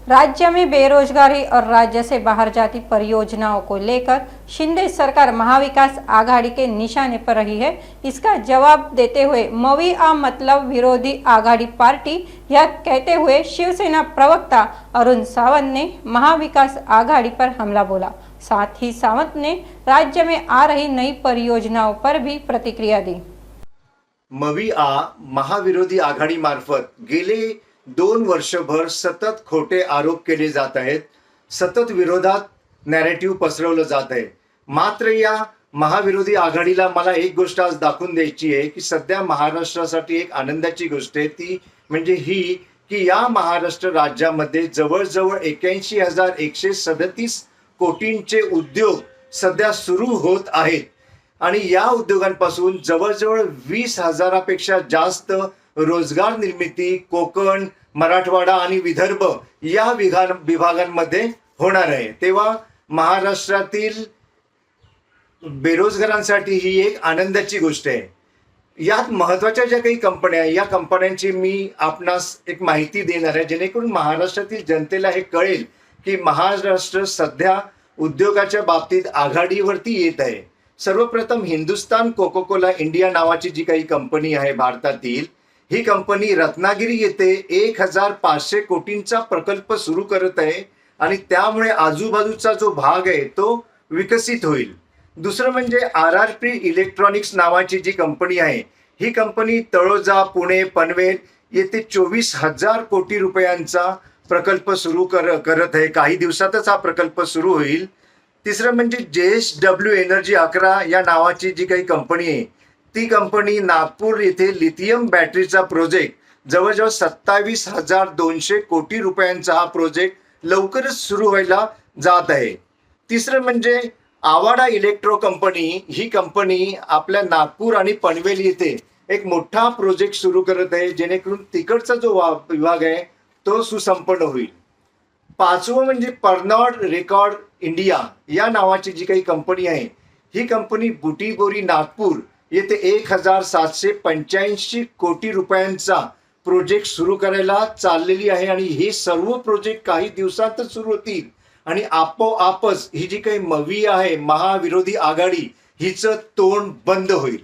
राज्य में बेरोजगारी और राज्य से बाहर जाती परियोजनाओं को लेकर शिंदे सरकार महाविकास आघाड़ी के निशाने पर रही है। इसका जवाब देते हुए मवी आ मतलब विरोधी आघाड़ी पार्टी यह कहते हुए शिवसेना प्रवक्ता अरुण सावंत ने महाविकास आघाड़ी पर हमला बोला। साथ ही सावंत ने राज्य में आ रही नई परियोजनाओं पर भी प्रतिक्रिया दी। मवी आ महाविरोधी आघाडी मार्फत गेले 2 वर्षभर सतत खोटे आरोप केले जात आहेत। सतत विरोधात नॅरेटिव्ह पसरवलं जात आहे। मात्र या महाविरोधी आघाडीला मला एक गोष्ट आज दाखवून द्यायची आहे की सध्या महाराष्ट्रासाठी एक आनंदाची गोष्ट आहे, ती म्हणजे ही की या महाराष्ट्र राज्यामध्ये जवळजवळ 81,137 कोटींचे उद्योग सध्या सुरू होत आहेत आणि या उद्योगांपासून जवळजवळ 20,000पेक्षा जास्त रोजगार निर्मिती कोकण, मराठवाडा आणि विदर्भ या विभागांमध्ये होणार आहे। तेव्हा महाराष्ट्रातील बेरोजगारांसाठी ही एक आनंदाची गोष्ट आहे। यात महत्त्वाच्या ज्या काही कंपन्या आहेत, या कंपन्यांची मी आपणास एक माहिती देणार आहे जेणेकरून महाराष्ट्रातील जनतेला हे कळेल की महाराष्ट्र सध्या उद्योगाच्या बाबतीत आघाडीवरती येत आहे। सर्वप्रथम हिंदुस्तान कोको कोला इंडिया नावाची जी काही कंपनी आहे भारतातील, ही कंपनी रत्नागिरी येथे 1,500 कोटींचा प्रकल्प सुरू करत आहे आणि त्यामुळे आजूबाजूचा जो भाग आहे तो विकसित होईल। दुसरं म्हणजे RRP इलेक्ट्रॉनिक्स नावाची जी कंपनी आहे, ही कंपनी तळोजा, पुणे, पनवेल येथे 24,000 कोटी रुपयांचा प्रकल्प सुरू करत आहे। काही दिवसातच हा प्रकल्प सुरू होईल। तिसरं म्हणजे JSW एनर्जी 11 या नावाची जी काही कंपनी आहे, ती कंपनी नागपूर येथे लिथियम बॅटरीचा प्रोजेक्ट जवळजवळ 27,200 कोटी रुपयांचा हा प्रोजेक्ट लवकरच सुरू व्हायला जात आहे। तिसरं म्हणजे आवाडा इलेक्ट्रो कंपनी, ही कंपनी आपल्या नागपूर आणि पनवेल येथे एक मोठा प्रोजेक्ट सुरू करत आहे जेणेकरून तिकडचा जो विभाग आहे तो सुसंपन्न होईल। पाचवं म्हणजे पर्नॉड रेकॉर्ड इंडिया या नावाची जी काही कंपनी आहे, ही कंपनी बुटीबोरी नागपूर येथे 1,785 कोटी रुपयांचा प्रोजेक्ट सुरू करायला चाललेली आहे आणि हे सर्व प्रोजेक्ट काही दिवसातच सुरू होतील आणि आपोआपच ही जी काही मवी आहे महाविरोधी आघाडी, हिचं तोंड बंद होईल।